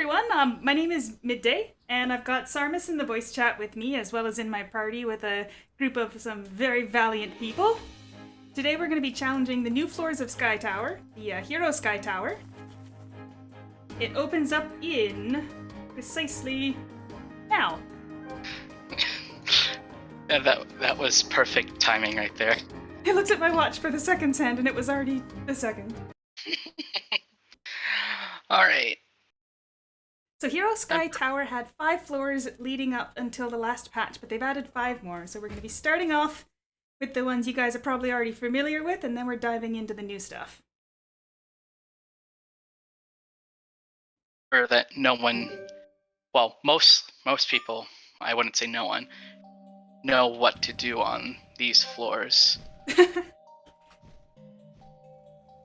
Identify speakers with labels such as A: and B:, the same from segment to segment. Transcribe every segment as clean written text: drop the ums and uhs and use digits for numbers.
A: everyone. My name is Midday, and I've got Sarmus in the voice chat with me, as well as in my party with a group of some very valiant people. Today we're going to be challenging the new floors of Sky Tower, the Hero Sky Tower. It opens up in precisely now.
B: Yeah, that was perfect timing right there.
A: I looked at my watch for the seconds hand, and it was already the second.
B: Alright.
A: So Hero Sky Tower had 5 floors leading up until the last patch, but they've added 5 more. So we're going to be starting off with the ones you guys are probably already familiar with, and then we're diving into the new stuff.
B: Or that no one, well, most people, I wouldn't say no one, know what to do on these floors.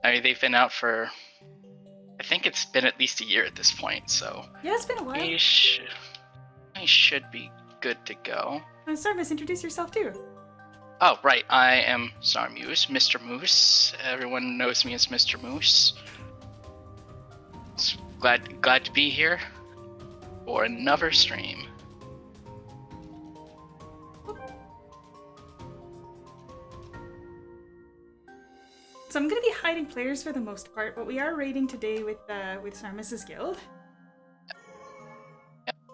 B: I mean, they've been out for, I think it's been at least a year at this point, so...
A: Yeah, it's been a while.
B: We should be good to go.
A: Sarmus, introduce yourself too.
B: Oh, right, I am Sarmuse, Mr. Moose. Everyone knows me as Mr. Moose. Glad to be here for another stream.
A: So I'm going to be hiding players for the most part, but we are raiding today with Sarmus's guild.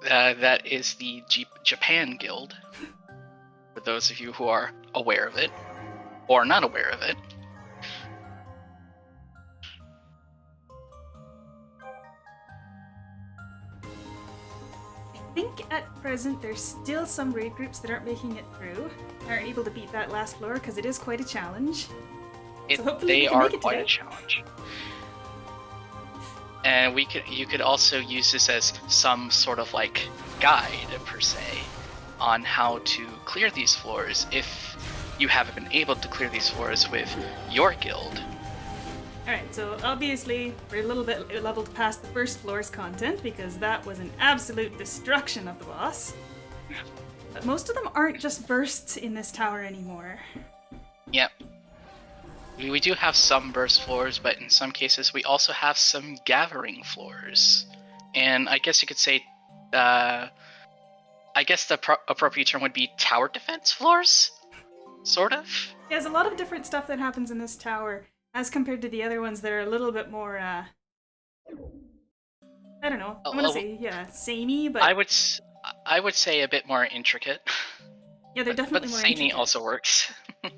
B: That is the Japan Guild, for those of you who are aware of it, or not aware of it.
A: I think at present there's still some raid groups that aren't making it through, aren't able to beat that last floor, because it is quite a challenge. So hopefully
B: They
A: we can
B: are
A: make it
B: quite
A: today.
B: a challenge. And you could also use this as some sort of like guide per se on how to clear these floors if you haven't been able to clear these floors with your guild.
A: Alright, so obviously we're a little bit leveled past the first floor's content because that was an absolute destruction of the boss. But most of them aren't just bursts in this tower anymore.
B: Yep. We do have some burst floors, but in some cases we also have some gathering floors. And I guess you could say, I guess the appropriate term would be tower defense floors? Sort of?
A: Yeah, there's a lot of different stuff that happens in this tower as compared to the other ones that are a little bit more, I don't know, I want to say, yeah, samey, but...
B: I would say a bit more intricate.
A: Yeah, they're definitely
B: but
A: more
B: samey
A: intricate.
B: also works.
A: You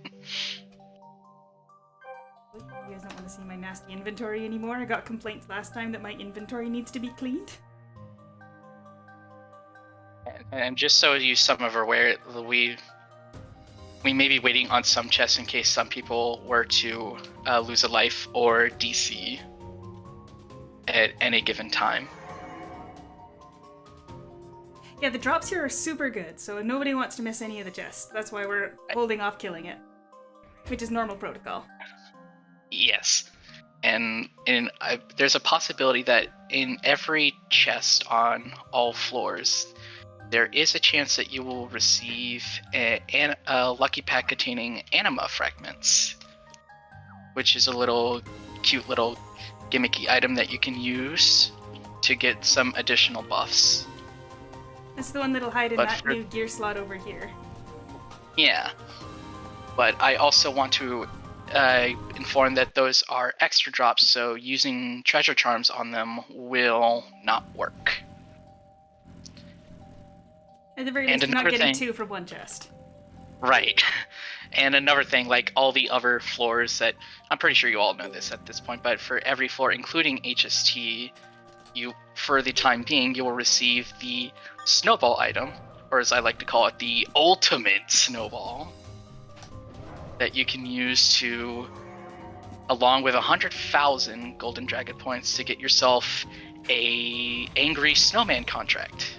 A: guys don't want to see my nasty inventory anymore. I got complaints last time that my inventory needs to be cleaned.
B: And just so some are aware, we may be waiting on some chests in case some people were to lose a life or DC at any given time.
A: Yeah, the drops here are super good, so nobody wants to miss any of the chests. That's why we're holding off killing it, which is normal protocol.
B: Yes, and there's a possibility that in every chest on all floors, there is a chance that you will receive a lucky pack containing anima fragments, which is a cute little gimmicky item that you can use to get some additional buffs.
A: That's the one that'll hide in that new gear slot over here.
B: Yeah, but I also want to inform that those are extra drops, so using treasure charms on them will not work.
A: At the very least, you're not getting 2 from one chest. Right.
B: And another thing, like all the other floors that, I'm pretty sure you all know this at this point, but for every floor, including HST, for the time being, you will receive the snowball item, or as I like to call it, the ultimate snowball, that you can use to, along with 100,000 golden dragon points, to get yourself a angry snowman contract.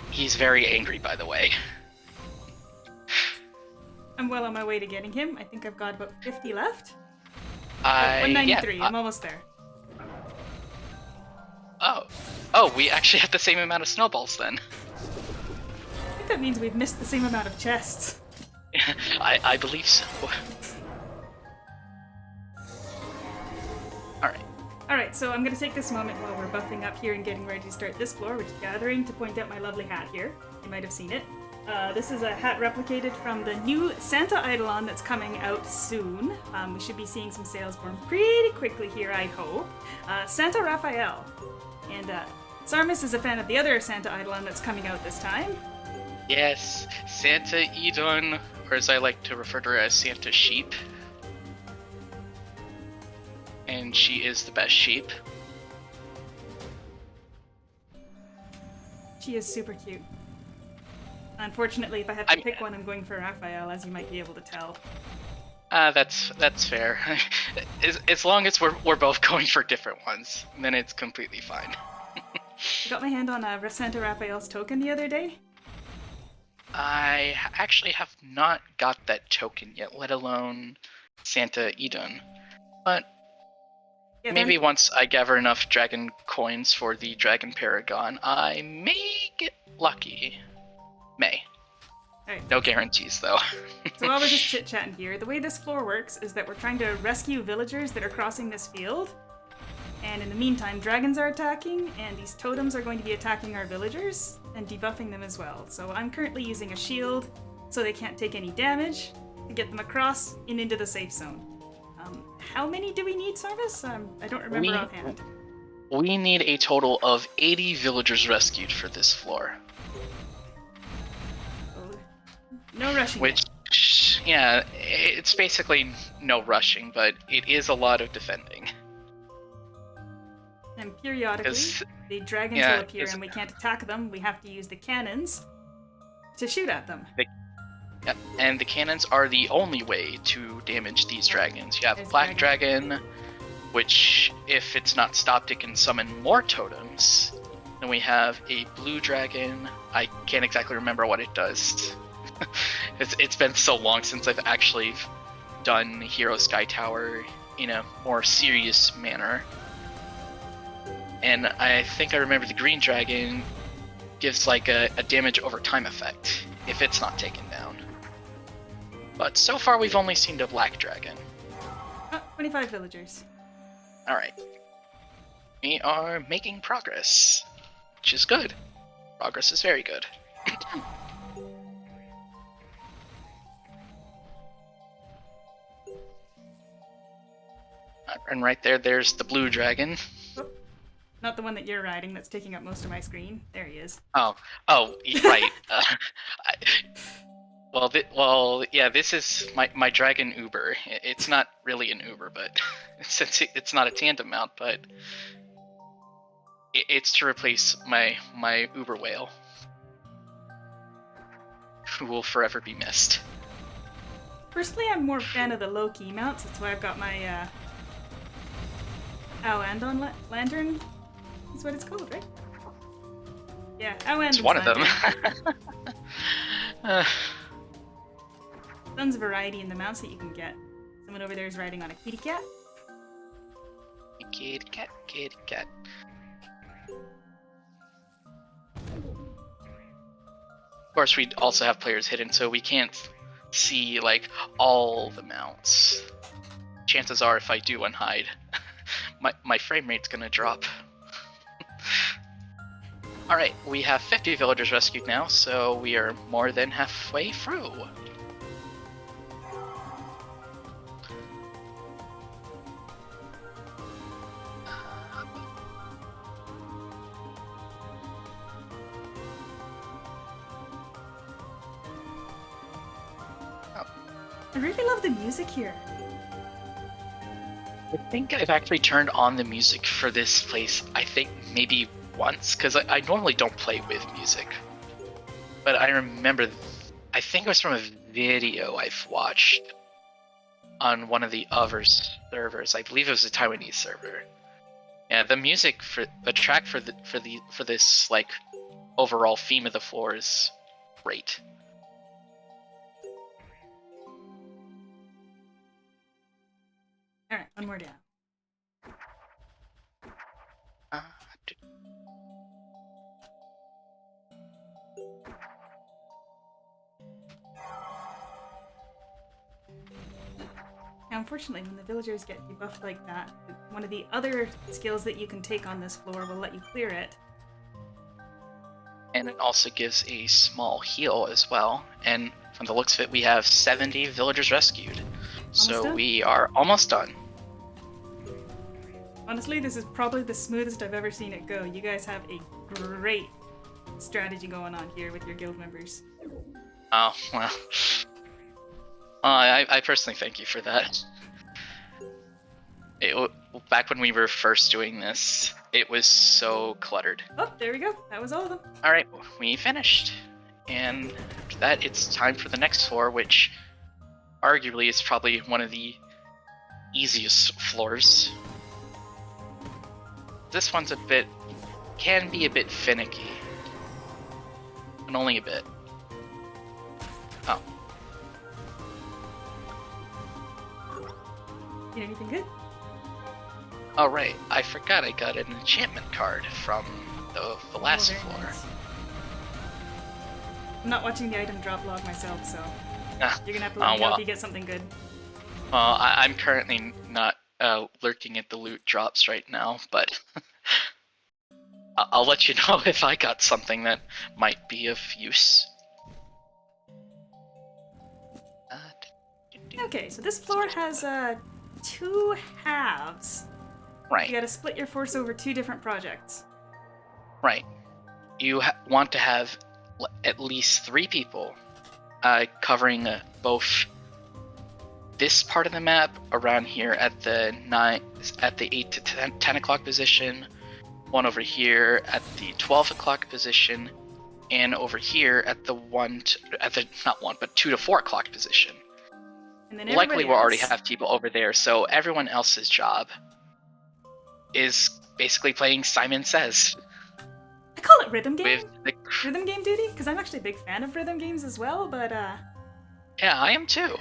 B: He's very angry, by the way.
A: I'm well on my way to getting him. I think I've got about 50 left. 193,
B: yeah,
A: I'm almost there.
B: Oh, we actually have the same amount of snowballs then.
A: I think that means we've missed the same amount of chests.
B: I believe so. Alright.
A: Alright, so I'm going to take this moment while we're buffing up here and getting ready to start this floor, which is gathering, to point out my lovely hat here. You might have seen it. This is a hat replicated from the new Santa Eidolon that's coming out soon. We should be seeing some sales for him pretty quickly here, I hope. Santa Raphael. And Sarmus is a fan of the other Santa Eidolon that's coming out this time.
B: Yes, Santa Edon, or as I like to refer to her as Santa Sheep. And she is the best sheep.
A: She is super cute. Unfortunately, if I have to pick one, I'm going for Raphael, as you might be able to tell.
B: That's fair. as long as we're both going for different ones, then it's completely fine.
A: I got my hand on Santa Raphael's token the other day.
B: I actually have not got that token yet, let alone Santa Edon. But yeah, maybe once I gather enough dragon coins for the Dragon Paragon, I may get lucky. May.
A: Right.
B: No guarantees, though.
A: So while we're just chit-chatting here, the way this floor works is that we're trying to rescue villagers that are crossing this field. And in the meantime, dragons are attacking, and these totems are going to be attacking our villagers and debuffing them as well. So I'm currently using a shield so they can't take any damage to get them across and into the safe zone. How many do we need, Sarvis? I don't remember offhand.
B: We need a total of 80 villagers rescued for this floor.
A: No rushing.
B: Which, yeah, it's basically no rushing, but it is a lot of defending.
A: And periodically, the dragons will appear and we can't attack them. We have to use the cannons to shoot at them.
B: Yeah, and the cannons are the only way to damage these dragons. You have Black Dragon, which, if it's not stopped, it can summon more totems. Then we have a Blue Dragon. I can't exactly remember what it does. It's been so long since I've actually done Hero Sky Tower in a more serious manner. And I think I remember the Green Dragon gives like a damage over time effect if it's not taken down. But so far we've only seen the Black Dragon.
A: 25 villagers.
B: Alright. We are making progress, which is good. Progress is very good. And right there's the Blue Dragon.
A: Not the one that you're riding that's taking up most of my screen. There he is.
B: Oh, right. Yeah, this is my Dragon Uber. It's not really an Uber, but since it's not a tandem mount, but it's to replace my Uber whale, who will forever be missed.
A: Personally, I'm more a fan of the low-key mounts. That's why I've got my Andon Lantern. That's what it's called, right? Yeah,
B: It's one of them.
A: Tons of variety in the mounts that you can get. Someone over there is riding on a kitty cat.
B: Kitty cat, kitty cat. Of course, we also have players hidden, so we can't see like all the mounts. Chances are, if I do unhide, my frame rate's gonna drop. Alright, we have 50 villagers rescued now, so we are more than halfway through.
A: I really love the music here.
B: I think I've actually turned on the music for this place, I think maybe once, because I normally don't play with music. But I remember, I think it was from a video I've watched on one of the other servers. I believe it was a Taiwanese server. Yeah, the music for the track for this like overall theme of the floor is great.
A: Alright, one more down. Now, unfortunately, when the villagers get debuffed like that, one of the other skills that you can take on this floor will let you clear it.
B: And it also gives a small heal as well. And from the looks of it, we have 70 villagers rescued. So
A: done.
B: we are almost done.
A: Honestly, this is probably the smoothest I've ever seen it go. You guys have a great strategy going on here with your guild members.
B: Oh, well. I personally thank you for that. Back when we were first doing this, it was so cluttered.
A: Oh, there we go. That was all of them.
B: Alright, we finished. And after that, it's time for the next floor, which arguably is probably one of the easiest floors. This one's can be a bit finicky. And only a bit. Oh.
A: Get anything good?
B: Oh right, I forgot I got an enchantment card from the last
A: very
B: floor.
A: nice. I'm not watching the item drop log myself, so you're gonna have to let me know if you get something good.
B: I'm currently not lurking at the loot drops right now, but I'll let you know if I got something that might be of use.
A: Okay, so this floor has 2 halves.
B: Right.
A: You gotta split your force over 2 different projects.
B: Right. You want to have at least 3 people covering both this part of the map around here at the 8 to 10 o'clock position, one over here at the 12 o'clock position, and over here at the 2 to 4 o'clock position.
A: And then
B: Likely we'll already have people over there, so everyone else's job is basically playing Simon Says.
A: I call it rhythm game.
B: With
A: Rhythm game duty, because I'm actually a big fan of rhythm games as well, but
B: yeah, I am too.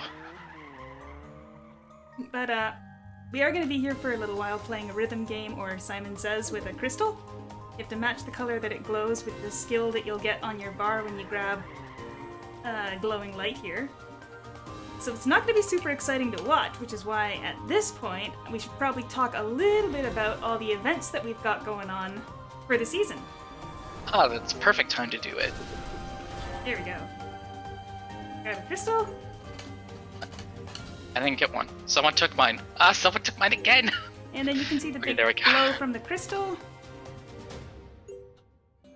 A: we are going to be here for a little while playing a rhythm game or Simon Says with a crystal. You have to match the color that it glows with the skill that you'll get on your bar when you grab glowing light here. So it's not going to be super exciting to watch, which is why at this point we should probably talk a little bit about all the events that we've got going on for the season.
B: Oh, that's the perfect time to do it.
A: There we go. Grab a crystal.
B: I didn't get one. Someone took mine. Someone took mine again!
A: And then you can see the
B: Okay,
A: big
B: there we go.
A: glow from the crystal.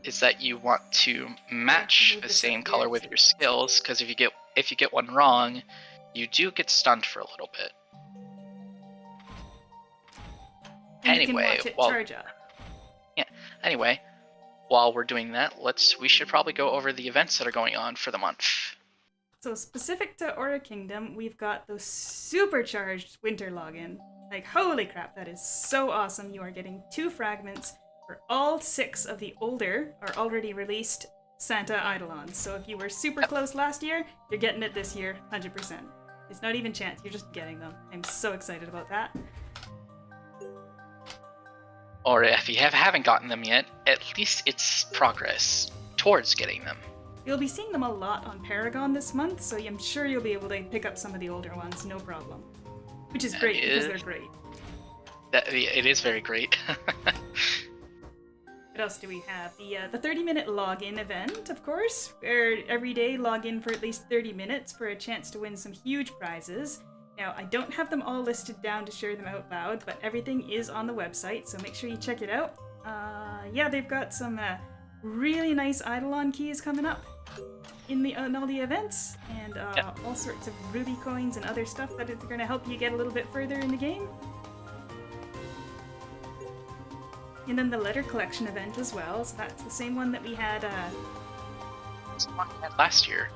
B: Is that you want to match
A: move
B: the
A: this
B: same
A: up
B: color
A: here.
B: with your skills, because if you get one wrong, you do get stunned for a little bit.
A: And you can
B: Anyway,
A: watch it
B: well,
A: charge up.
B: Anyway, while we're doing that, we should probably go over the events that are going on for the month.
A: So specific to Aura Kingdom, we've got the Supercharged winter login. Like, holy crap, that is so awesome. You are getting 2 fragments for all 6 of the older or already released Santa Eidolons. So if you were super close last year, you're getting it this year, 100%. It's not even chance, you're just getting them. I'm so excited about that.
B: Or if you haven't gotten them yet, at least it's progress towards getting them.
A: You'll be seeing them a lot on Paragon this month, so I'm sure you'll be able to pick up some of the older ones, no problem. Which is great, because they're great.
B: It is very great.
A: What else do we have? The 30-minute login event, of course, where every day log in for at least 30 minutes for a chance to win some huge prizes. Now, I don't have them all listed down to share them out loud, but everything is on the website, so make sure you check it out. Yeah, they've got some really nice Eidolon keys coming up in all the events, and all sorts of ruby coins and other stuff that is going to help you get a little bit further in the game. And then the letter collection event as well, so that's the same one that we had
B: last year,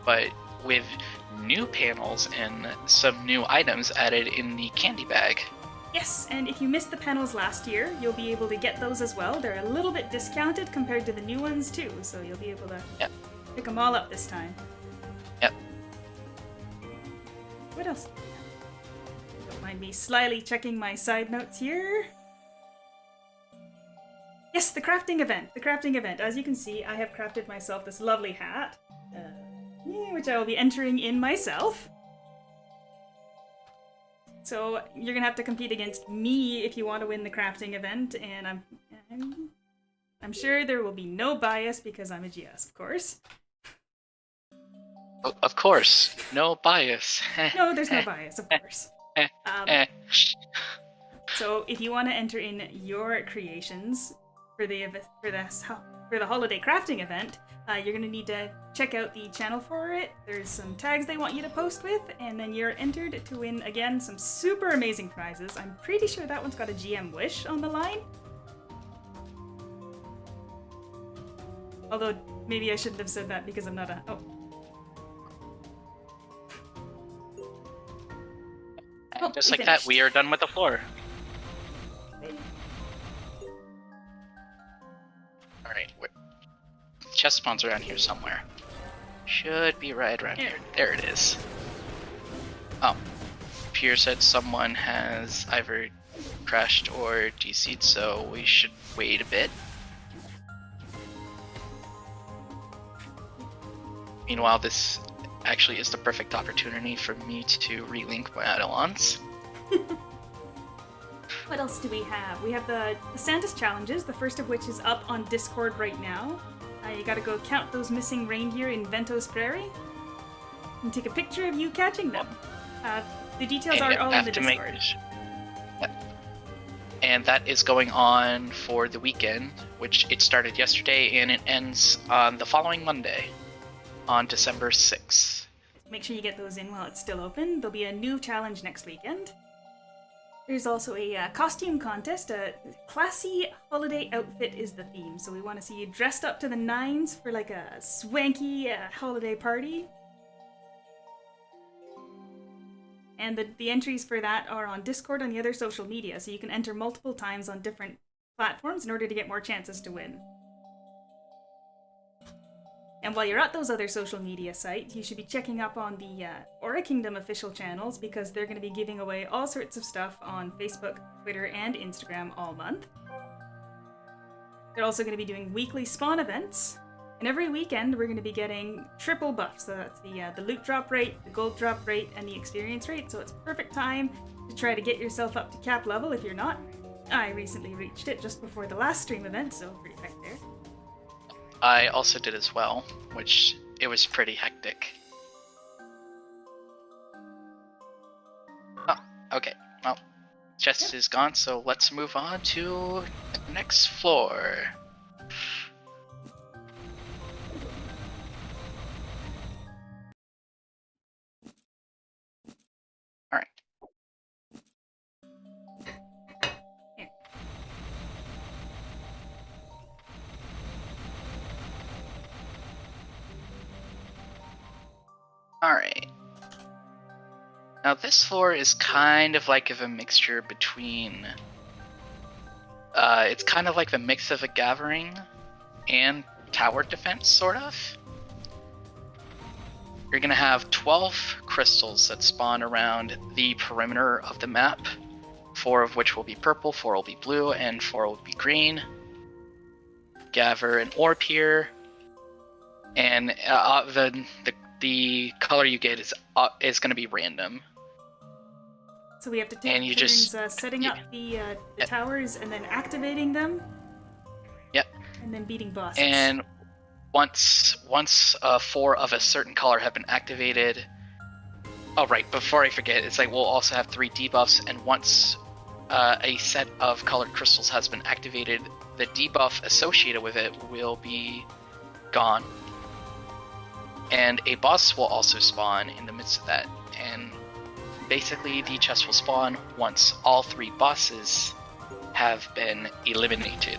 B: but with new panels and some new items added in the candy bag.
A: Yes, and if you missed the panels last year, you'll be able to get those as well. They're a little bit discounted compared to the new ones too, so you'll be able to pick them all up this time.
B: Yep.
A: What else? Don't mind me slyly checking my side notes here. Yes, the crafting event. The crafting event. As you can see, I have crafted myself this lovely hat, which I will be entering in myself. So you're gonna have to compete against me if you want to win the crafting event, and I'm sure there will be no bias because I'm a GS, of course.
B: Of course, no bias.
A: No, there's no bias, of course. So if you want to enter in your creations for the holiday crafting event, you're going to need to check out the channel for it. There's some tags they want you to post with, and then you're entered to win, again, some super amazing prizes. I'm pretty sure that one's got a GM wish on the line. Although, maybe I shouldn't have said that because I'm not a... Oh.
B: And just like that, we are done with the floor. Alright, chest spawns around here somewhere. Should be right around here. There it is. Oh. Pierre said someone has either crashed or DC'd, so we should wait a bit. Meanwhile, this actually is the perfect opportunity for me to relink my Eidolons.
A: What else do we have? We have the Santa's challenges, the first of which is up on Discord right now. You gotta go count those missing reindeer in Ventos Prairie and take a picture of you catching them. The details are all in the Discord.
B: And that is going on for the weekend, which it started yesterday and it ends on the following Monday, on December 6th.
A: Make sure you get those in while it's still open. There'll be a new challenge next weekend. There's also a costume contest. A classy holiday outfit is the theme, so we want to see you dressed up to the nines for like a swanky holiday party. And the entries for that are on Discord and the other social media, so you can enter multiple times on different platforms in order to get more chances to win. And while you're at those other social media sites, you should be checking up on the Aura Kingdom official channels because they're going to be giving away all sorts of stuff on Facebook, Twitter, and Instagram all month. They're also going to be doing weekly spawn events, and every weekend we're going to be getting triple buffs. So that's the loot drop rate, the gold drop rate, and the experience rate. So it's a perfect time to try to get yourself up to cap level if you're not. I recently reached it just before the last stream event, so pretty quick there.
B: I also did as well, which it was pretty hectic. Oh, okay. Well, chest is gone, so let's move on to the next floor. Alright. Alright. Now this floor is kind of like a mixture between... it's kind of like the mix of a gathering and tower defense, sort of. You're gonna have 12 crystals that spawn around the perimeter of the map, 4 of which will be purple, 4 will be blue, and 4 will be green. Gather an orb here, and the color you get is going to be random.
A: So we have to take turns setting up the towers and then activating them.
B: Yep.
A: And then beating bosses.
B: And once 4 of a certain color have been activated... Oh, right, before I forget, it's like we'll also have 3 debuffs, and once a set of colored crystals has been activated, the debuff associated with it will be gone. And a boss will also spawn in the midst of that, and basically the chest will spawn once all 3 bosses have been eliminated.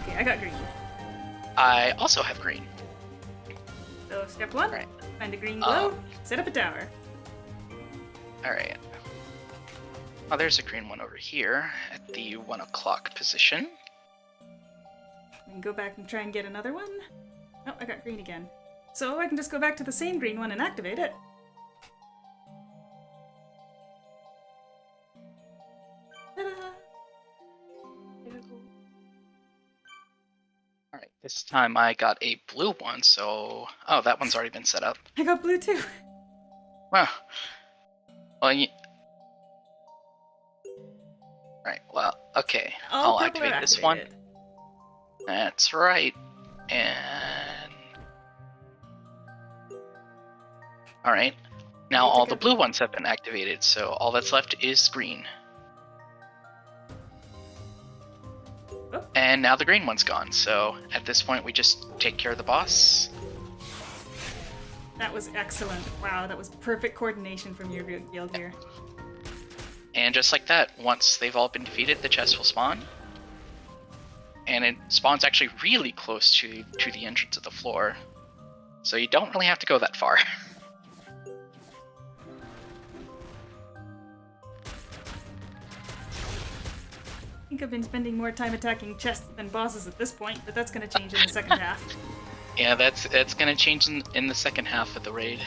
A: Okay, I got green.
B: I also have green.
A: So step 1, right. Find a green glow, set up a tower.
B: Alright. Oh, there's a green one over here at the 1 o'clock position.
A: And go back and try and get another one. Oh, I got green again. So I can just go back to the same green one and activate it. Ta-da!
B: Alright, this time I got a blue one, so... Oh, that one's already been set up.
A: I got blue too.
B: Well, Okay,
A: All
B: I'll
A: purple are
B: activate this one.
A: activated.
B: That's right. And all right. Now all the blue ones have been activated, so all that's left is green.
A: Oh.
B: And now the green one's gone, so at this point we just take care of the boss.
A: That was excellent. Wow, that was perfect coordination from your guild here.
B: And just like that, once they've all been defeated, the chest will spawn. And it spawns actually really close to the entrance of the floor. So you don't really have to go that far.
A: I think I've been spending more time attacking chests than bosses at this point, but that's going to change in the second half.
B: Yeah, that's going to change in the second half of the raid.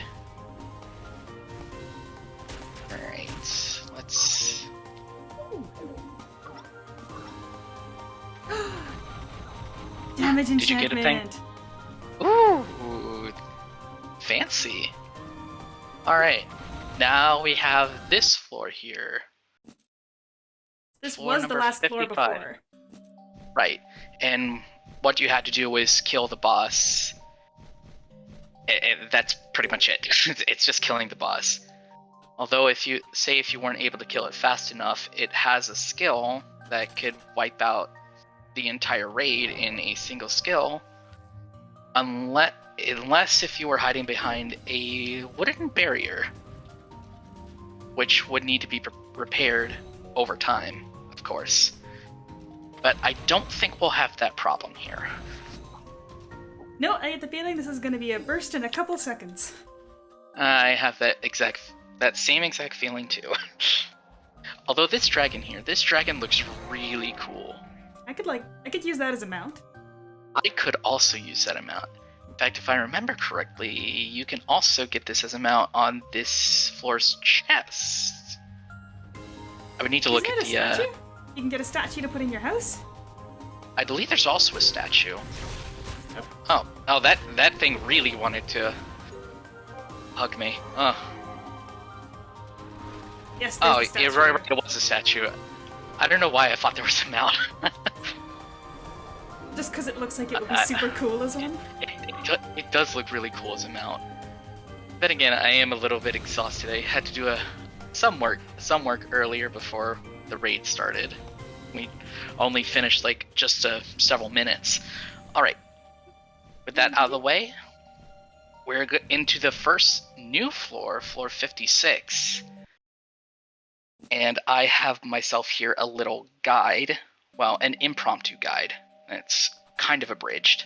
B: Alright, let's...
A: Damage enchantment!
B: Did you get a thing? Ooh, fancy. Alright, now we have this floor here.
A: This
B: Floor
A: was the
B: number
A: last
B: 55.
A: floor before.
B: Right, and what you had to do was kill the boss. That's pretty much it. It's just killing the boss. Although if you weren't able to kill it fast enough, it has a skill that could wipe out the entire raid in a single skill, unless if you were hiding behind a wooden barrier, which would need to be repaired over time, of course. But I don't think we'll have that problem here.
A: No, I get the feeling this is going to be a burst in a couple seconds.
B: I have that same exact feeling too. Although this dragon looks really cool.
A: I could use that as a mount.
B: I could also use that amount. In fact, if I remember correctly, you can also get this as a mount on this floor's chest. I would need to look at the...
A: Statue? You can get a statue to put in your house?
B: I believe there's also a statue. Oh, that thing really wanted to hug me. Oh.
A: Yes, there's a statue.
B: Right, it was a statue. I don't know why I thought there was a mount.
A: Just because it looks like it would be super cool as one?
B: It does look really cool as a mount. Then again, I am a little bit exhausted. I had to do some work earlier before the raid started. We only finished like just several minutes. All right. With that out of the way, we're into the first new floor, floor 56. And I have myself here a little guide. Well, an impromptu guide. It's kind of abridged.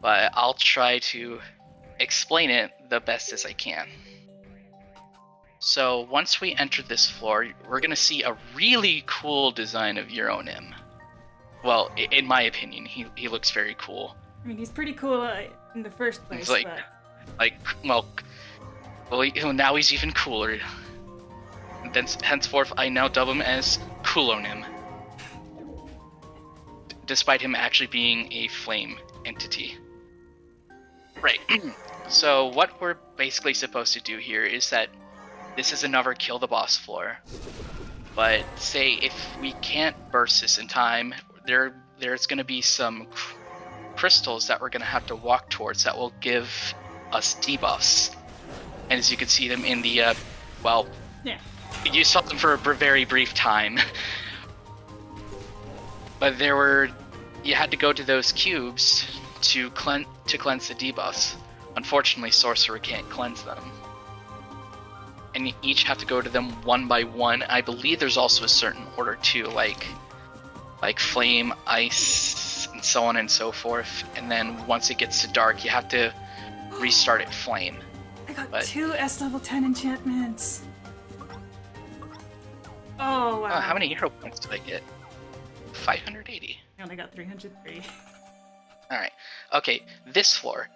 B: But I'll try to explain it the best as I can. So once we enter this floor, we're going to see a really cool design of Euronim. Well, in my opinion, he looks very cool.
A: I mean, he's pretty cool in the first place,
B: well, now he's even cooler. Then henceforth, I now dub him as Kulonim, despite him actually being a flame entity. Right. So what we're basically supposed to do here is that this is another kill the boss floor. But say if we can't burst this in time, there's going to be some crystals that we're going to have to walk towards that will give us debuffs. And as you can see them in the, yeah. You saw them for a very brief time. But you had to go to those cubes to cleanse the debuffs. Unfortunately, Sorcerer can't cleanse them. And you each have to go to them one by one. I believe there's also a certain order too, like flame, ice, and so on and so forth. And then once it gets to dark, you have to restart at flame.
A: I got 2 S level 10 enchantments. Oh wow!
B: How many hero points did I get? 580.
A: I only got 303.
B: All right. Okay, this floor.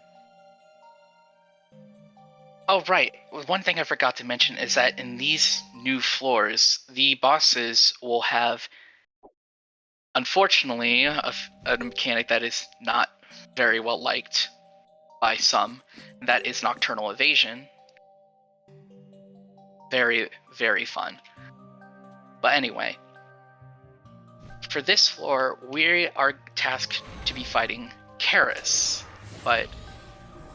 B: Oh, right. One thing I forgot to mention is that in these new floors, the bosses will have, unfortunately, a mechanic that is not very well liked by some. That is Nocturnal Evasion. Very, very fun. But anyway, for this floor, we are tasked to be fighting Karis, but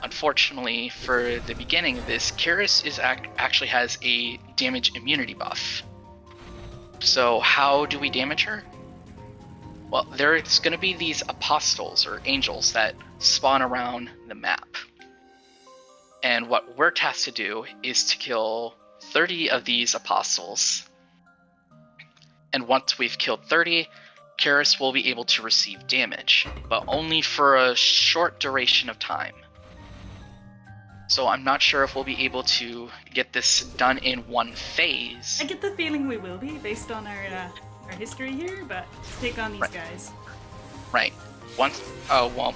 B: unfortunately for the beginning of this, Karis actually has a damage immunity buff. So how do we damage her? Well, there's going to be these apostles or angels that spawn around the map. And what we're tasked to do is to kill 30 of these apostles. And once we've killed 30, Karis will be able to receive damage, but only for a short duration of time. So I'm not sure if we'll be able to get this done in one phase.
A: I get the feeling we will be, based on our history here, but let's take on these guys.
B: Right. Well,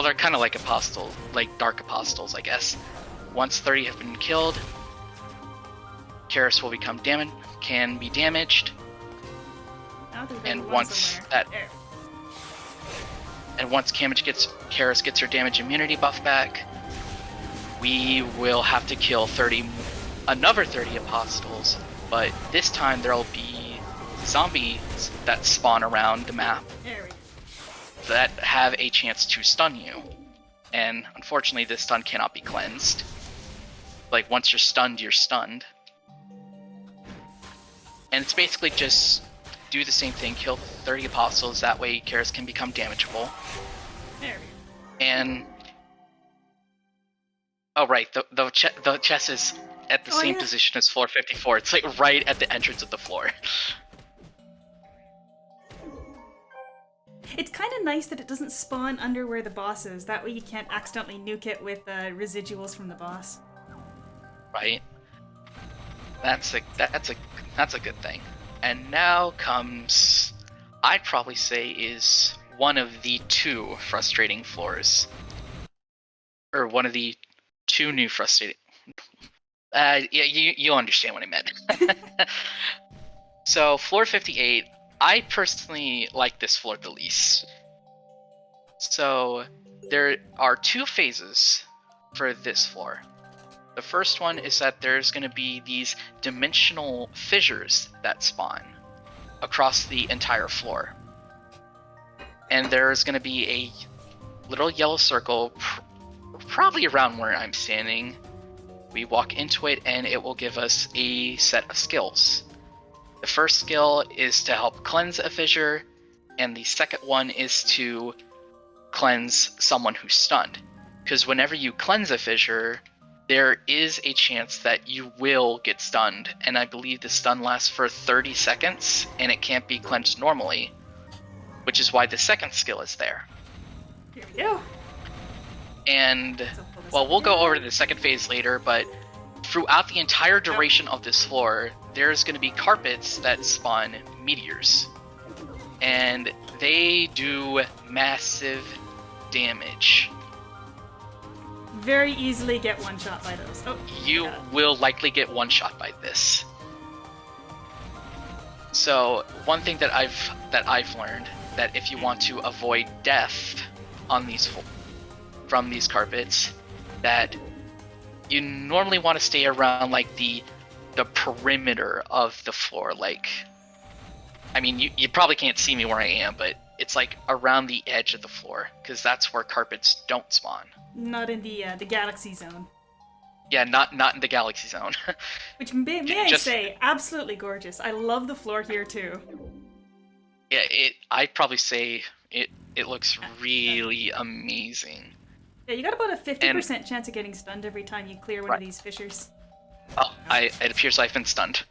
B: they're kind of like apostles, like dark apostles, I guess. Once 30 have been killed, Karis will can be damaged. And once Karis gets her damage immunity buff back, we will have to kill another 30 apostles, but this time there'll be zombies that spawn around the map that have a chance to stun you. And unfortunately, this stun cannot be cleansed. Like, once you're stunned, you're stunned. And it's basically just do the same thing, kill 30 apostles, that way Karis can become damageable. And oh right, the chest is at the same position as floor 54. It's like right at the entrance of the floor.
A: It's kind of nice that it doesn't spawn under where the boss is. That way you can't accidentally nuke it with residuals from the boss.
B: Right. That's a good thing. And now comes, I'd probably say, is one of the two frustrating floors. Or one of the two new frustrating... yeah, you understand what I meant. So, floor 58, I personally like this floor the least. So, there are two phases for this floor. The first one is that there's going to be these dimensional fissures that spawn across the entire floor. And there's going to be a little yellow circle probably around where I'm standing. We walk into it and it will give us a set of skills. The first skill is to help cleanse a fissure, and the second one is to cleanse someone who's stunned. Because whenever you cleanse a fissure, there is a chance that you will get stunned, and I believe the stun lasts for 30 seconds, and it can't be cleansed normally, which is why the second skill is there.
A: Here we go.
B: And, well, we'll go over to the second phase later, but throughout the entire duration of this floor, there's going to be carpets that spawn meteors. And they do massive damage.
A: Very easily get one shot by those. Oh,
B: you will likely get one shot by this. So one thing that I've learned, that if you want to avoid death on from these carpets, that you normally want to stay around like the perimeter of the floor. Like, I mean, you probably can't see me where I am, but it's like around the edge of the floor, because that's where carpets don't spawn.
A: Not in the galaxy zone.
B: Yeah, not in the galaxy zone.
A: Which may I say, absolutely gorgeous. I love the floor here too.
B: Yeah, I'd probably say it looks really amazing.
A: Yeah, you got about a 50% chance of getting stunned every time you clear one of these fissures.
B: Oh, it appears I've been stunned.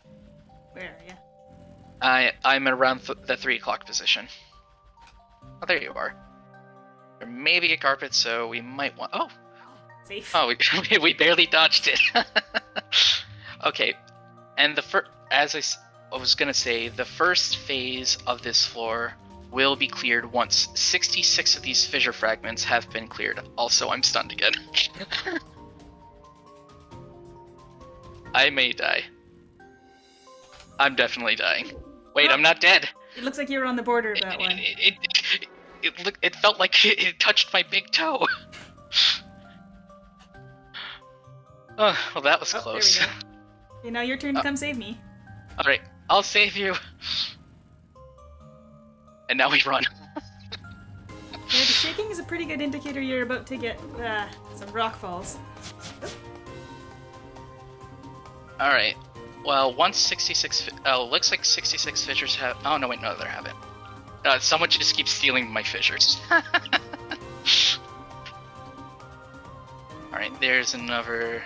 A: Where are you?
B: I'm around the 3 o'clock position. Oh, there you are. There may be a carpet, so we might want... Oh!
A: Safe.
B: Oh, we barely dodged it. Okay, and as I was gonna say, the first phase of this floor will be cleared once 66 of these fissure fragments have been cleared. Also, I'm stunned again. I may die. I'm definitely dying. Wait, I'm not dead.
A: It looks like you're on the border of that one.
B: It felt like it touched my big toe. Oh, well, that was close.
A: There we go. Okay, now your turn to come save me.
B: Alright, I'll save you. And now we run.
A: Yeah, the shaking is a pretty good indicator you're about to get some rock falls.
B: Alright. Well, once 66... Oh, looks like 66 fissures have... Oh, no, wait, no, they haven't. Someone just keeps stealing my fissures. Alright, there's another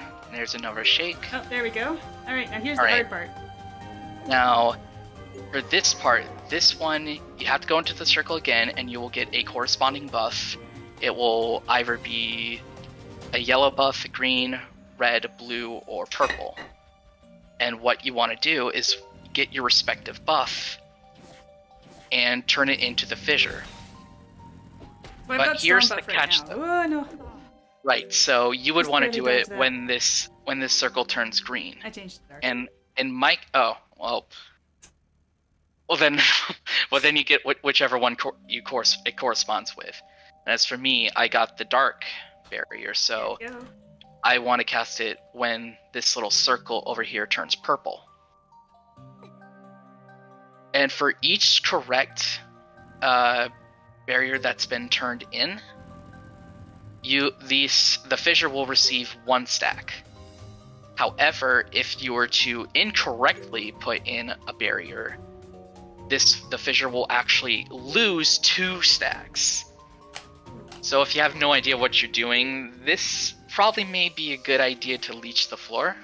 B: shake.
A: Oh, there we go. Alright, now here's the hard part.
B: Now, for this part, this one, you have to go into the circle again, and you will get a corresponding buff. It will either be a yellow buff, green, red, blue, or purple. And what you want to do is get your respective buff and turn it into the fissure.
A: Well,
B: but here's the catch,
A: though. Oh, no.
B: Right, so you would want to do it
A: that.
B: when this circle turns green.
A: I changed the dark.
B: And Mike, well then you get whichever one it corresponds with. And as for me, I got the dark barrier, so I want to cast it when this little circle over here turns purple. And for each correct barrier that's been turned in, the fissure will receive 1 stack. However, if you were to incorrectly put in a barrier, the fissure will actually lose 2 stacks. So if you have no idea what you're doing, this probably may be a good idea to leech the floor.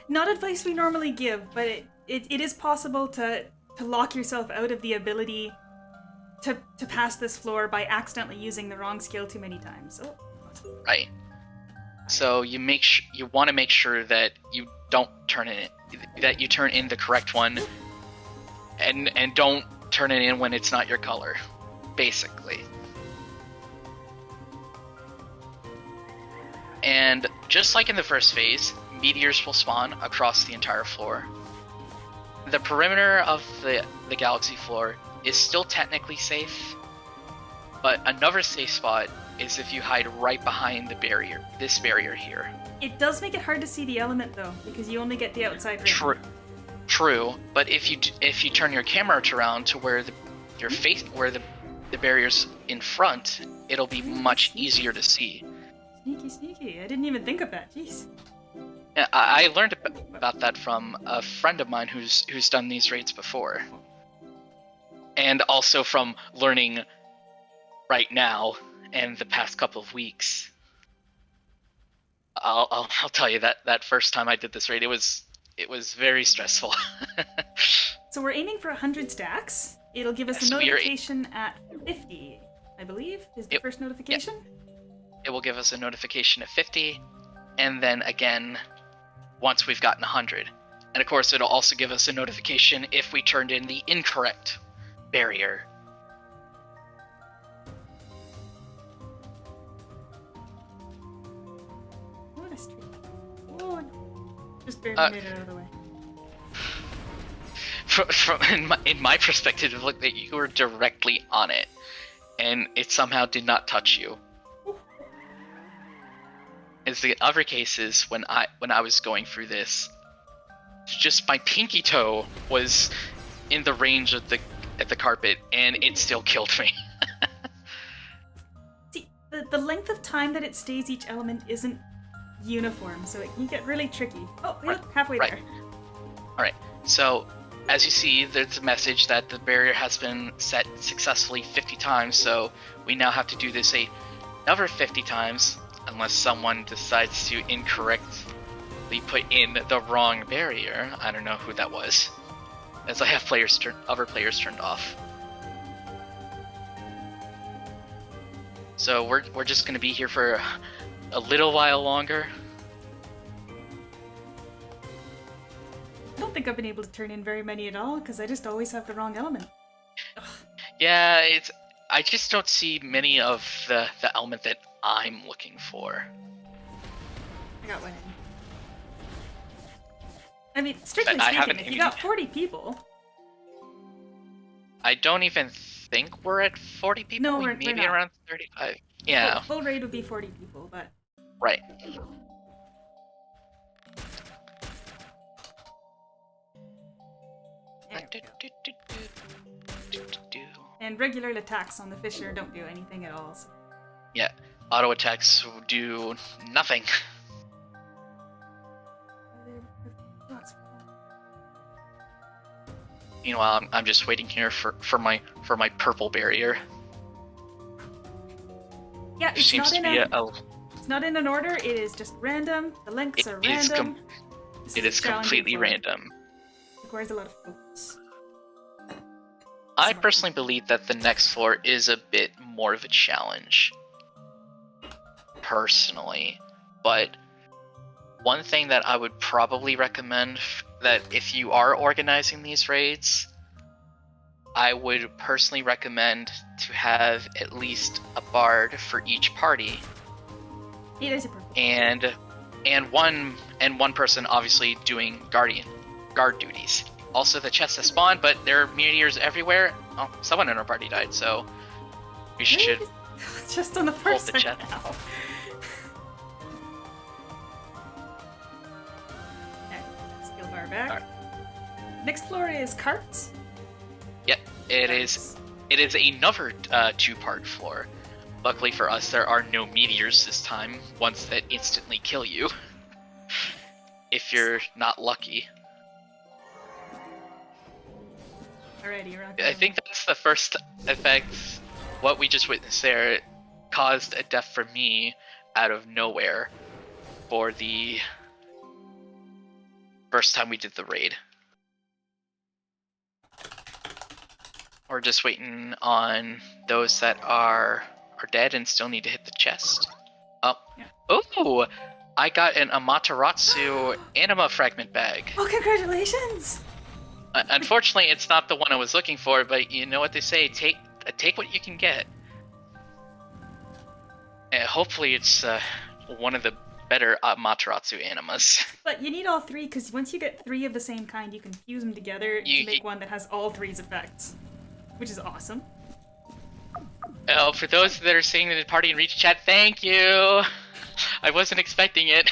A: Not advice we normally give, but it is possible to lock yourself out of the ability to pass this floor by accidentally using the wrong skill too many times. Oh.
B: Right. So you want to make sure that you don't that you turn in the correct one, and don't turn it in when it's not your color, basically. And just like in the first phase, meteors will spawn across the entire floor. The perimeter of the galaxy floor is still technically safe, but another safe spot is if you hide right behind this barrier here.
A: It does make it hard to see the element though, because you only get the outside ring.
B: True, but if you turn your camera around to where the barrier's in front, it'll be much easier to see.
A: Sneaky. I didn't even think of that. Jeez.
B: I learned about that from a friend of mine who's done these raids before. And also from learning right now and the past couple of weeks. I'll tell you that first time I did this raid, it was very stressful.
A: So we're aiming for 100 stacks. It'll give us a notification at 50, I believe, is the first notification.
B: Yep. It will give us a notification at 50, and then again once we've gotten 100. And of course, it'll also give us a notification if we turned in the incorrect barrier.
A: What a street. Oh, no. Just barely made it out of the way.
B: In my perspective, it looked like you were directly on it, and it somehow did not touch you. As the other cases, when I was going through this, just my pinky toe was in the range of the carpet, and it still killed me.
A: See, the length of time that it stays each element isn't uniform, so it can get really tricky. Oh, we're halfway there.
B: Alright, so as you see, there's a message that the barrier has been set successfully 50 times, so we now have to do this another 50 times, unless someone decides to incorrectly put in the wrong barrier. I don't know who that was, as I have other players turned off. So we're just going to be here for a little while longer.
A: I don't think I've been able to turn in very many at all, because I just always have the wrong element. Ugh.
B: Yeah, I just don't see many of the element that I'm looking for.
A: I got one in. I mean, strictly speaking, if you got 40 people...
B: I don't even think we're at 40 people.
A: No, we're
B: maybe
A: not.
B: Around 35. Yeah.
A: Full raid would be 40 people, but...
B: Right.
A: and regular attacks on the Fisher don't do anything at all. So.
B: Yeah, auto attacks do nothing. Meanwhile, I'm just waiting here for my purple barrier.
A: Yeah,
B: it's
A: not in an order. It is just random. The lengths are random.
B: It is completely random.
A: It requires a lot of focus.
B: I personally believe that the next floor is a bit more of a challenge. Personally, but one thing that I would probably recommend that if you are organizing these raids, I would personally recommend to have at least a bard for each party.
A: It is a purple.
B: And one person obviously doing guard duties. Also, the chests have spawned, but there are meteors everywhere. Oh, someone in our party died, so we should.
A: It's just on the first
B: the chest.
A: now. Okay, skill bar back.
B: Right.
A: Next floor is carts.
B: Yep, it is. It is another two-part floor. Luckily for us, there are no meteors this time. Ones that instantly kill you, if you're not lucky.
A: Alrighty, you're on.
B: I think that's the first effect. What we just witnessed there caused a death for me out of nowhere for the first time we did the raid. We're just waiting on those that are dead and still need to hit the chest. Oh, yeah. Oh! I got an Amaterasu Anima Fragment bag.
A: Oh, congratulations!
B: Unfortunately, it's not the one I was looking for, but you know what they say, take what you can get. And hopefully it's one of the better Amaterasu Animas.
A: But you need all three, because once you get three of the same kind, you can fuse them together to make one that has all three's effects. Which is awesome.
B: Oh, for those that are seeing the party and reach chat, thank you! I wasn't expecting it.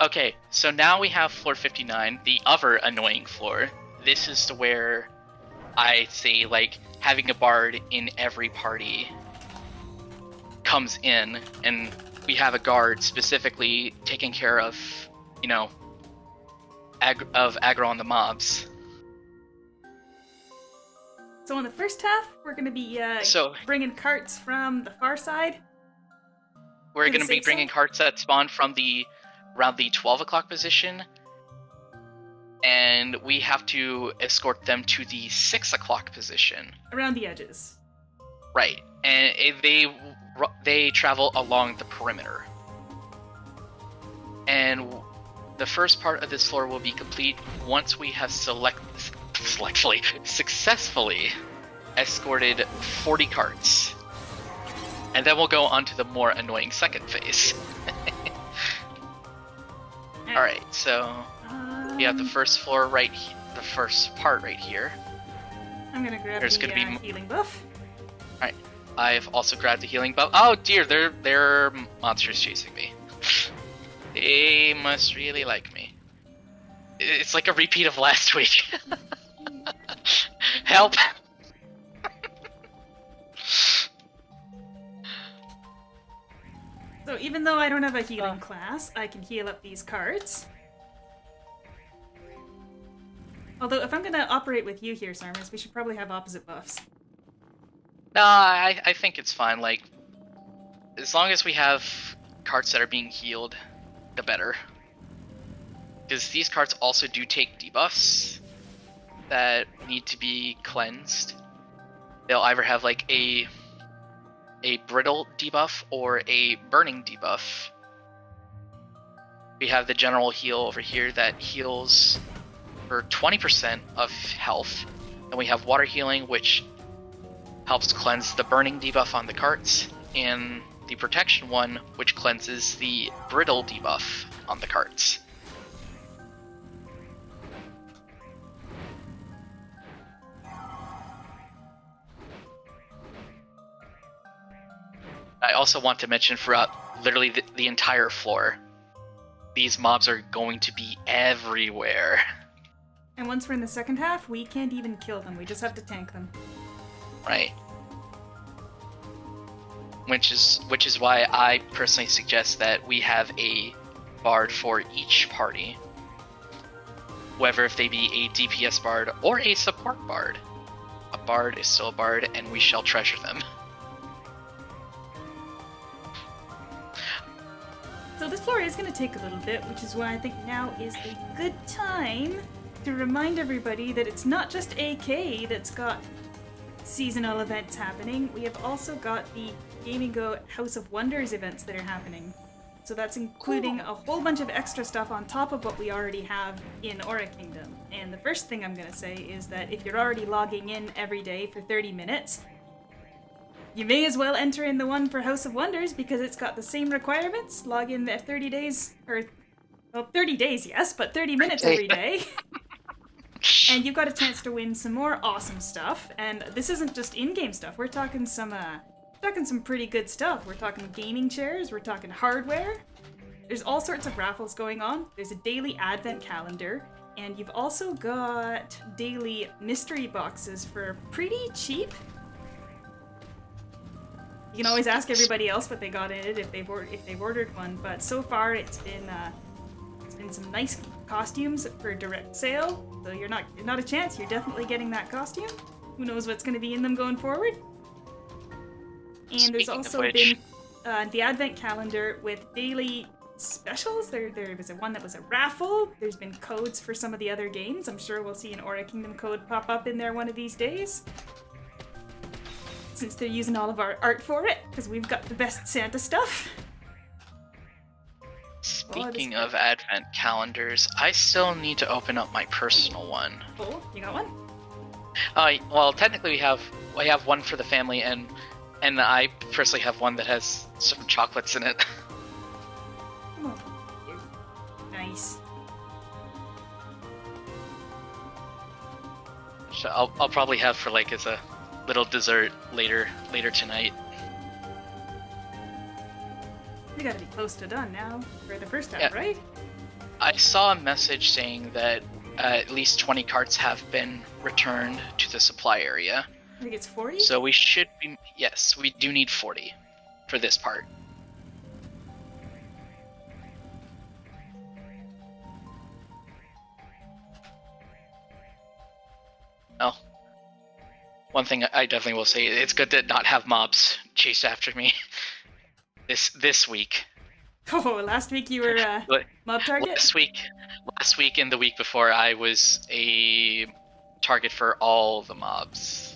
B: Okay, so now we have floor 59, the other annoying floor. This is where I say, like, having a bard in every party comes in, and we have a guard specifically taking care of, you know, aggro on the mobs.
A: So in the first half, we're going to be bringing carts from the far side.
B: We're going to be bringing carts that spawn from around the 12 o'clock position, and we have to escort them to the 6 o'clock position.
A: Around the edges.
B: Right, and they travel along the perimeter. And the first part of this floor will be complete once we have successfully escorted 40 carts. And then we'll go on to the more annoying second phase. Alright, so we have the first floor the first part right here.
A: I'm gonna grab the healing buff.
B: Alright, I've also grabbed the healing buff. Oh dear, there are monsters chasing me. They must really like me. It's like a repeat of last week. Help!
A: So even though I don't have a healing class, I can heal up these cards. Although if I'm going to operate with you here, Sarmus, we should probably have opposite buffs.
B: No, I think it's fine. Like, as long as we have cards that are being healed, the better. Because these cards also do take debuffs that need to be cleansed. They'll either have like a brittle debuff or a burning debuff. We have the general heal over here that heals for 20% of health. And we have water healing, which helps cleanse the burning debuff on the carts, and the protection one, which cleanses the brittle debuff on the carts. I also want to mention throughout literally the entire floor, these mobs are going to be everywhere.
A: And once we're in the second half, we can't even kill them. We just have to tank them.
B: Right. Which is why I personally suggest that we have a bard for each party. Whether if they be a DPS bard or a support bard. A bard is still a bard, and we shall treasure them.
A: So this floor is going to take a little bit, which is why I think now is a good time to remind everybody that it's not just AK that's got seasonal events happening. We have also got the Gaming Go House of Wonders events that are happening. So that's including a whole bunch of extra stuff on top of what we already have in Aura Kingdom. And the first thing I'm going to say is that if you're already logging in every day for 30 minutes, you may as well enter in the one for House of Wonders because it's got the same requirements. Log in at 30 days, or, well, 30 days, yes, but 30 minutes every day. And you've got a chance to win some more awesome stuff. And this isn't just in-game stuff. We're talking some pretty good stuff. We're talking gaming chairs. We're talking hardware. There's all sorts of raffles going on. There's a daily advent calendar. And you've also got daily mystery boxes for pretty cheap. You can always ask everybody else what they got in it if they've ordered one. But so far it's been some nice costumes for direct sale. So you're not a chance. You're definitely getting that costume. Who knows what's going to be in them going forward? And there's also been the advent calendar with daily specials. There was one that was a raffle. There's been codes for some of the other games. I'm sure we'll see an Aura Kingdom code pop up in there one of these days. Since they're using all of our art for it, because we've got the best Santa stuff.
B: Speaking of advent calendars, I still need to open up my personal one.
A: Oh, you got one?
B: Well, technically we have one for the family, and I personally have one that has some chocolates in it.
A: Oh, nice.
B: So I'll probably have for like as a little dessert later tonight.
A: We gotta be close to done now for the first half, right?
B: I saw a message saying that at least 20 carts have been returned to the supply area.
A: I think it's 40?
B: So we should be... Yes, we do need 40 for this part. Oh. One thing I definitely will say, it's good to not have mobs chase after me this week.
A: Oh, last week you were mob target?
B: Last week and the week before, I was a target for all the mobs.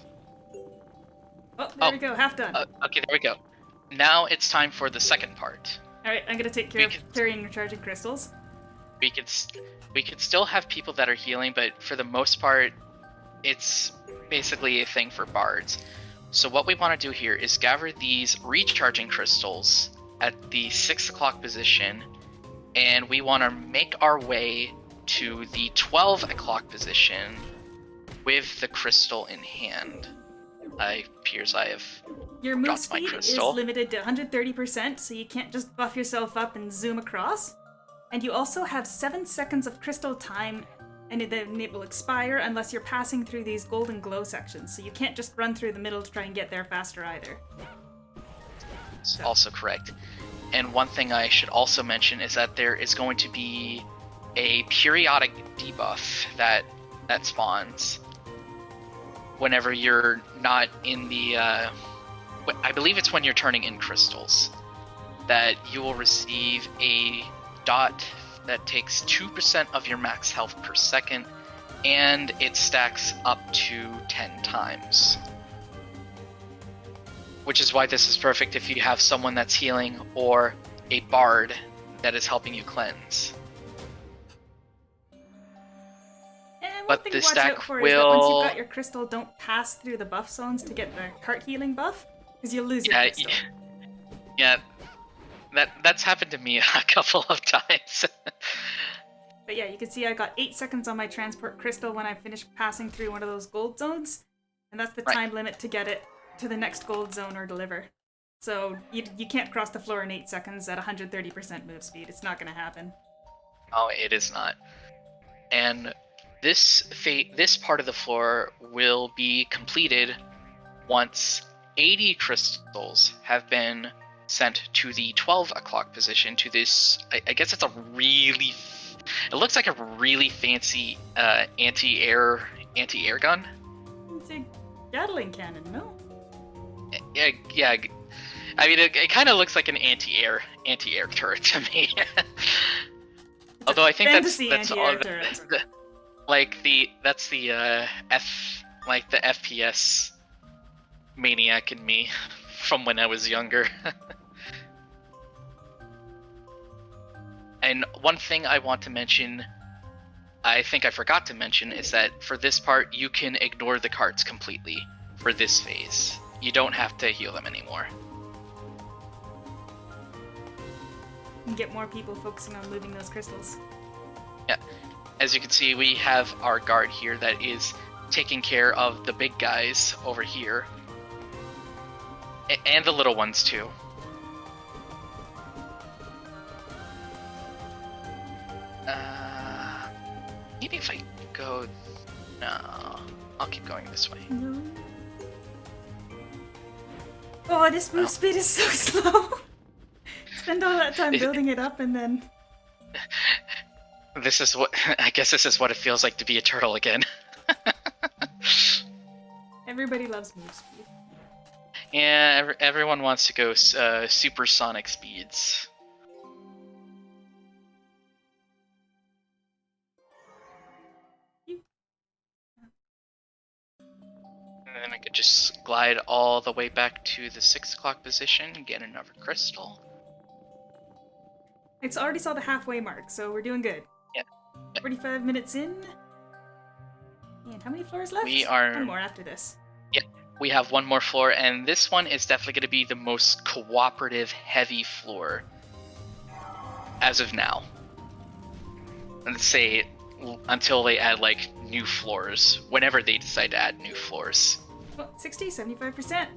A: Oh, there we go, half done.
B: Okay, there we go. Now it's time for the second part.
A: Alright, I'm gonna take care of carrying recharging crystals.
B: We could still have people that are healing, but for the most part, it's basically a thing for bards. So what we want to do here is gather these recharging crystals at the 6 o'clock position, and we want to make our way to the 12 o'clock position with the crystal in hand. Appears I have
A: Your move
B: dropped my
A: speed is
B: crystal.
A: limited to 130%, so you can't just buff yourself up and zoom across. And you also have 7 seconds of crystal time, and then it will expire unless you're passing through these golden glow sections, so you can't just run through the middle to try and get there faster either.
B: It's also correct. And one thing I should also mention is that there is going to be a periodic debuff that spawns whenever you're not in the... I believe it's when you're turning in crystals, that you will receive a dot that takes 2% of your max health per second, and it stacks up to 10 times. Which is why this is perfect if you have someone that's healing or a bard that is helping you cleanse.
A: And one
B: But
A: thing
B: the
A: to watch
B: stack
A: out for is that once
B: will-
A: you've got your crystal, don't pass through the buff zones to get the cart healing buff, because you'll lose your crystal.
B: Yeah, that's happened to me a couple of times.
A: But yeah, you can see I got 8 seconds on my transport crystal when I finished passing through one of those gold zones, and that's the
B: Right.
A: time limit to get it to the next gold zone or deliver. So you can't cross the floor in 8 seconds at 130% move speed. It's not going to happen.
B: Oh, it is not. And This part of the floor will be completed once 80 crystals have been sent to the 12 o'clock position to this. I guess it's a really. It looks like a really fancy anti-air gun.
A: It's a Gatling cannon, no?
B: Yeah. I mean, it kind of looks like an anti-air turret to me. Although I think that's all.
A: Turret.
B: That's the the FPS maniac in me from when I was younger. And one thing I want to mention, I think I forgot to mention, is that for this part you can ignore the carts completely for this phase. You don't have to heal them anymore.
A: And get more people focusing on moving those crystals.
B: Yeah. As you can see, we have our guard here that is taking care of the big guys over here. And the little ones too. Maybe if I go... No. I'll keep going this way.
A: No. Oh, this move speed is so slow. Spend all that time building it up and then...
B: This is what... I guess this is what it feels like to be a turtle again.
A: Everybody loves move speed.
B: Yeah, everyone wants to go supersonic speeds. And then I could just glide all the way back to the 6 o'clock position and get another crystal.
A: It's already saw the halfway mark, so we're doing good.
B: Yeah.
A: 45 minutes in. And how many floors left?
B: We are...
A: One more after this.
B: Yeah, we have one more floor, and this one is definitely going to be the most cooperative, heavy floor as of now. Let's say until they add, like, new floors, whenever they decide to add new floors.
A: Well, 60, 75%.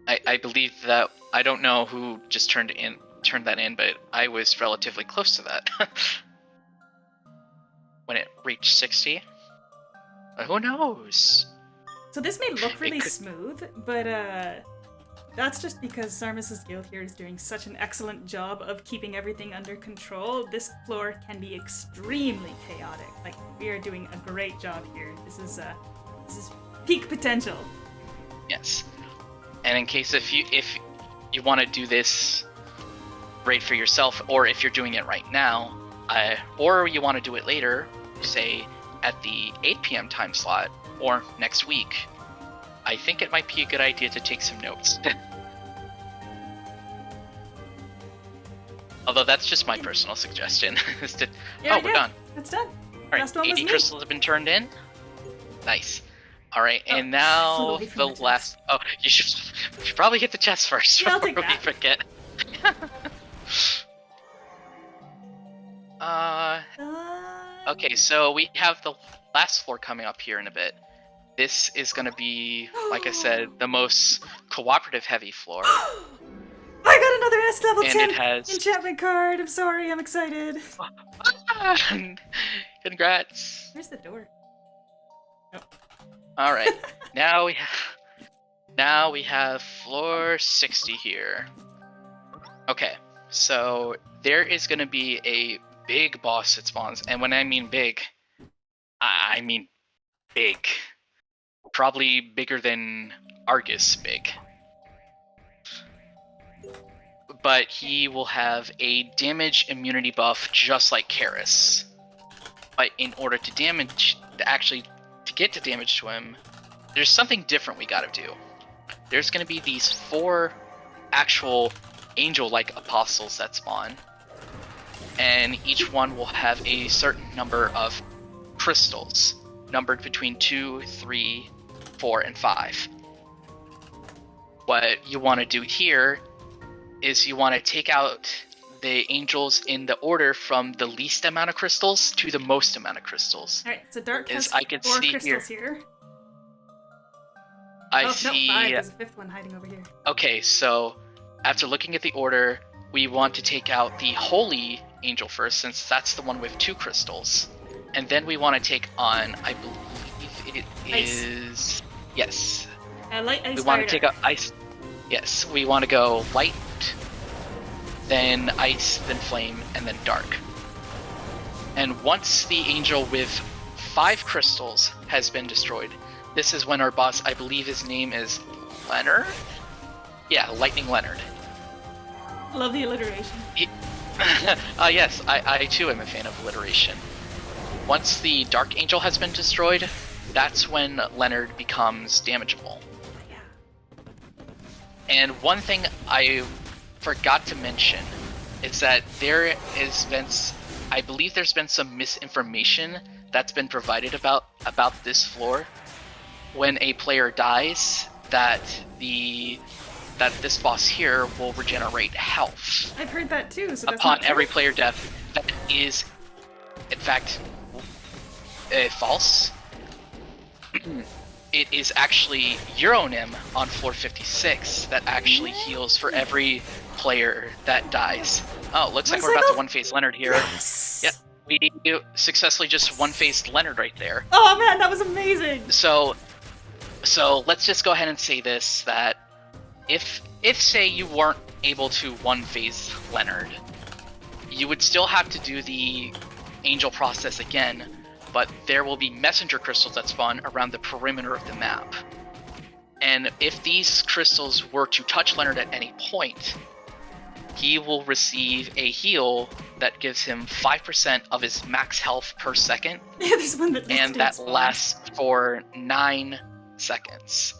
B: I believe that, I don't know who just turned that in, but I was relatively close to that. When it reached 60. But who knows?
A: So this may look really smooth, but that's just because Sarmus's guild here is doing such an excellent job of keeping everything under control. This floor can be extremely chaotic. Like, we are doing a great job here. This is peak potential.
B: Yes. And in case if you want to do this right for yourself, or if you're doing it right now, or you want to do it later, say at the 8 p.m. time slot, or next week, I think it might be a good idea to take some notes. Although that's just my personal suggestion. We're done.
A: That's done.
B: All right, 80 crystals have been turned in. Nice. All right, and now the last... Oh, you should probably hit the chest first before we forget. Okay, so we have the last floor coming up here in a bit. This is going to be, like I said, the most cooperative heavy floor.
A: I got another S level 10
B: it has...
A: enchantment card. I'm sorry, I'm excited.
B: Congrats.
A: Where's the door? Oh.
B: All right, now we have floor 60 here. Okay, so there is going to be a big boss that spawns, and when I mean big, I mean big. Probably bigger than Argus big. But he will have a damage immunity buff just like Karis. But in order to get to damage to him, there's something different we gotta do. There's gonna be these 4 actual angel-like apostles that spawn. And each one will have a certain number of crystals, numbered between 2, 3, 4, and 5. What you want to do here is you want to take out the angels in the order from the least amount of crystals to the most amount of crystals.
A: Alright, so Dark has
B: I can
A: 4
B: see
A: crystals here.
B: I see...
A: No, 5, there's a 5th one hiding over here.
B: Okay, so after looking at the order, we want to take out the Holy Angel first, since that's the one with 2 crystals. And then we want to take on, I believe it is... Yes.
A: Light ice.
B: We want to take a ice. Yes, we want to go light, then ice, then flame, and then dark. And once the angel with 5 crystals has been destroyed, this is when our boss, I believe his name is Leonard? Yeah, Lightning Leonard.
A: Love the alliteration.
B: Yes, I too am a fan of alliteration. Once the Dark Angel has been destroyed, that's when Leonard becomes damageable.
A: Yeah.
B: And one thing I forgot to mention is that I believe there's been some misinformation that's been provided about this floor. When a player dies, that this boss here will regenerate health.
A: I've heard that too. So that's
B: upon
A: not true.
B: every player death. That is, in fact, false. It is actually Euronym on floor 56 that actually heals for every player that dies. Oh, looks like we're about to one-phase Leonard here.
A: Yes.
B: Yep, we successfully just one-phased Leonard right there.
A: Oh man, that was amazing.
B: So let's just go ahead and say this, that if say you weren't able to one-phase Leonard, you would still have to do the angel process again, but there will be messenger crystals that spawn around the perimeter of the map. And if these crystals were to touch Leonard at any point, he will receive a heal that gives him 5% of his max health per second.
A: Yeah, there's one that
B: and that lasts for 9 seconds.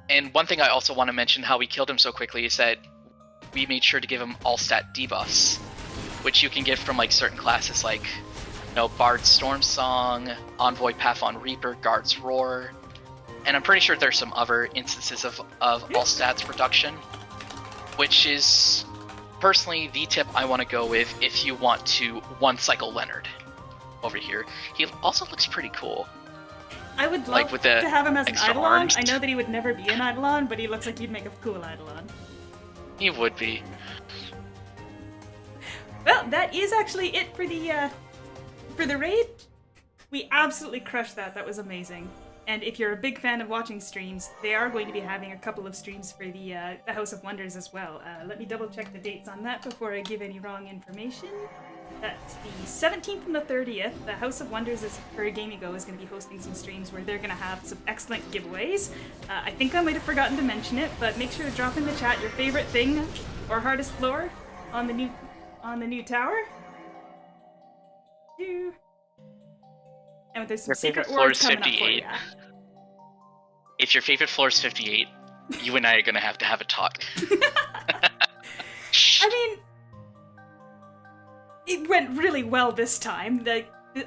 B: And one thing I also want to mention how we killed him so quickly is that we made sure to give him all stat debuffs, which you can get from like certain classes like Bard's Storm Song, Envoy Path on Reaper, Guard's Roar, and I'm pretty sure there's some other instances of all stats reduction, which is personally the tip I want to go with if you want to one-cycle Leonard over here. He also looks pretty cool.
A: I would love
B: like with the
A: to have him as an
B: extra
A: Eidolon.
B: arms.
A: I know that he would never be an Eidolon, but he looks like he'd make a cool Eidolon.
B: He would be.
A: Well, that is actually it for the raid. We absolutely crushed that. That was amazing. And if you're a big fan of watching streams, they are going to be having a couple of streams for the House of Wonders as well. Let me double check the dates on that before I give any wrong information. That's the 17th and the 30th. The House of Wonders for Gamigo is going to be hosting some streams where they're going to have some excellent giveaways. I think I might have forgotten to mention it, but make sure to drop in the chat your favorite thing or hardest floor on the new tower. And there's some
B: Your
A: secret
B: favorite floor
A: words
B: is
A: coming up for
B: 58.
A: you.
B: If your favorite floor is 58, you and I are gonna have to have a talk.
A: I mean, it went really well this time.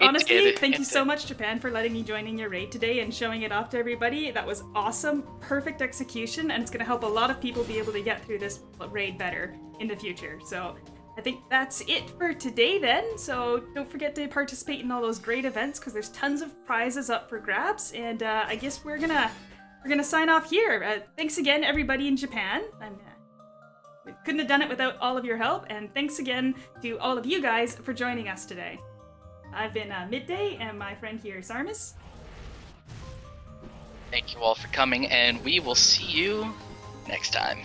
A: Honestly, thank you so much, Japan, for letting me join in your raid today and showing it off to everybody. That was awesome. Perfect execution, and it's going to help a lot of people be able to get through this raid better in the future. So I think that's it for today then. So don't forget to participate in all those great events because there's tons of prizes up for grabs. And I guess we're gonna sign off here. Thanks again, everybody in Japan. We couldn't have done it without all of your help, and thanks again to all of you guys for joining us today. I've been Midday, and my friend here, Sarmis.
B: Thank you all for coming, and we will see you next time.